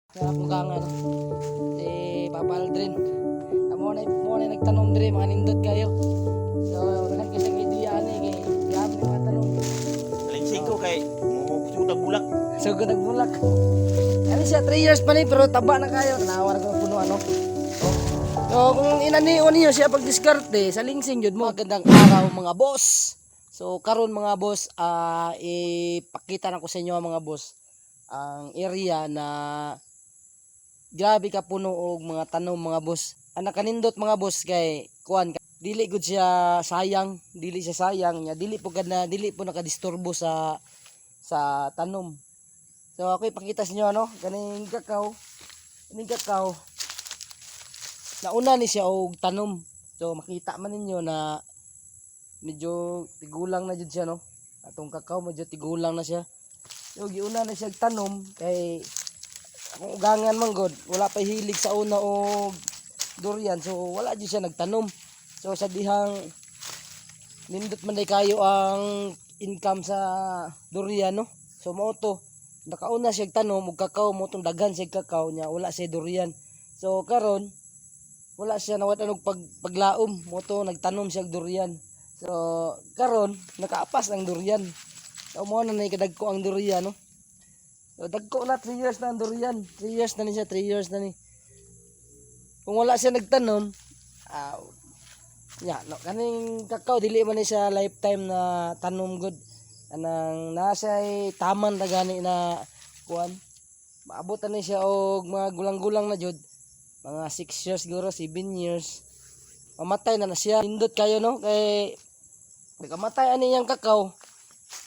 Sa pugangan si Papa Aldrin. Mo na nagtanong dire mga nindot kayo. So dagan kasi kay idea ani kay yam ni mga tanong. Alinsing ko kay mo sutag bulak. So nagbulak. Ano siya 3 years pa ni pero taba na kayo. Nawar ko puno ano. So kung inanion niyo siya pag diskarte sa lingsing jud mo. Magandang araw mga boss. So karon mga boss, ipakita na ko sa inyo mga boss ang area na grabe ka puno og mga tanom mga boss. Anak kanindot mga boss kay kuan dili gud siya sayang, dili siya sayang nya dili po nakadisturbo sa tanom. So ako ipakita sa inyo ano, kaning kakao. Kaning kakao. Nauna ni siya og tanom. So makita man ninyo na medyo tigulang na jud siya no. Atong kakao medyo tigulang na siya. So giuna na siya tanom kay akong ugangan man god, wala pa hilig sa una og durian. So wala jud siya nagtanom. So sa dihang nindot man day kayo ang income sa durian no. So mao to, nakauna siya tanom og kakao mo tong daghan siya kakao nya wala siya durian. So karon wala siya nawatan og paglaom mo to nagtanom siya og durian. So karon nakaapas ang durian. So mo na nay kadagko ang durian no. So dagko na 3 years na ang durian. 3 years na ni siya, 3 years na ni. Kung wala siya nagtanom, no, kaning kakao dili man ni siya lifetime na tanom good. Anang nasa taman na gani na kuan. Maabot na ni siya og mga gulang-gulang na jud. Mga 6 years siguro, 7 years. Mamatay na siya. Indot kayo no kay nakamatay ani yang kakao.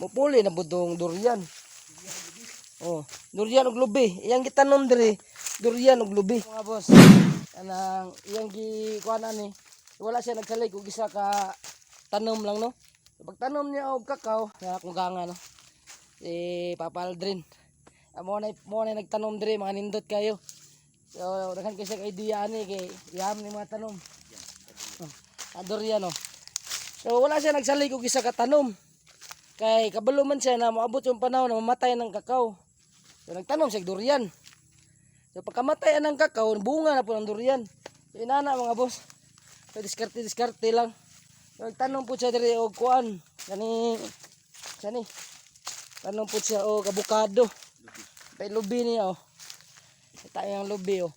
Mupuli na budong durian. Oh, durian og lubi. Iyang gitanom diri, durian og lubi. Mga boss, anang iyang gikuan ani. Wala siya nagsalig og isa ka tanom lang no. Pag tanom niya og kakao, na kugangan no. Si Papa Aldrin. Mo na nagtanom diri mga nindot kayo. So daghan kasi ka idea ani kay yam ni mga tanom. Durian no. So wala siya nagsalig og isa ka tanom. Kay kabalo man siya na moabot yung panahon na mamatay ng kakao. So nagtanom siya durian. So pagkamatay ng kakao, bunga na po ng durian. So inana mga boss. So diskarte lang. So nagtanom po siya diri og kuan. Kani tanom po siya og avocado. Kay lubi niya oh. Ita yung lubi oh.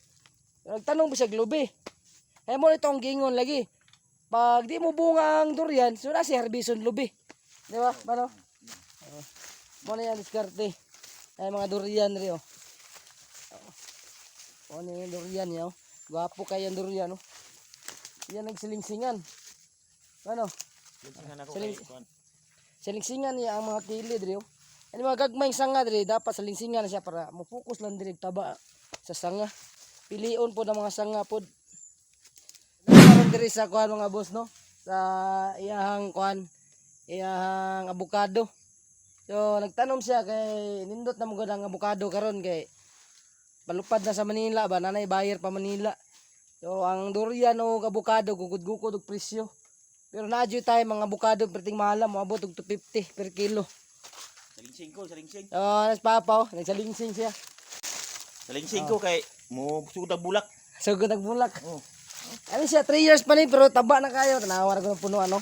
So nagtanom po siya og lubi. Ay mo itong gingon lagi. Pag di mo bunga ang durian, so na si harbison lubi. Di ba? Ano? Mo na yan diskarte. Ay mga durian ri oh. Ano yung durian niya oh. Gwapo kayo yung durian oh. Yan nagsilingsingan. Ano? Silingsingan niya ang mga kilid ri oh. Ano mga gagmayng sanga diri dapat silingsingan na siya para mo-focus lang diri taba sa sanga. Pilion po ng mga sanga pod. Naron diri sa kuan mga boss no. Sa iyang kuan, iyang avocado. So nagtanom siya kay nindot na mo gud ang avocado karon kay palupad na sa Manila ba nanay buyer pa Manila. So ang durian o avocado gugud-gugod og presyo. Pero naadyo tayo mga avocado perting mahal moabot og 250 per kilo. Salingsing ko, salingsing. Nas papa nagsalingsing siya. Salingsing ko kay mo sutag bulak. So gud nagbulak. Oh. Ano siya 3 years pa ni pero taba na kayo. Tanawar ko ng puno ano.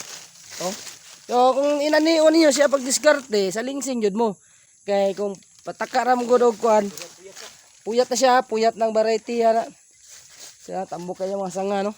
Oh. So kung inanion niyo siya pag diskarte sa lingsing jud mo. Kay kung pataka mo gud og kuan. Puyat na siya, puyat ng variety ana. Siya tambok kayo mga sanga no.